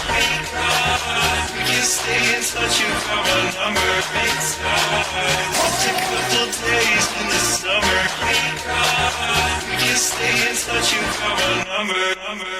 We can stay in touch, you got my number. Just a couple days in the summer. We can stay in touch, you got my number.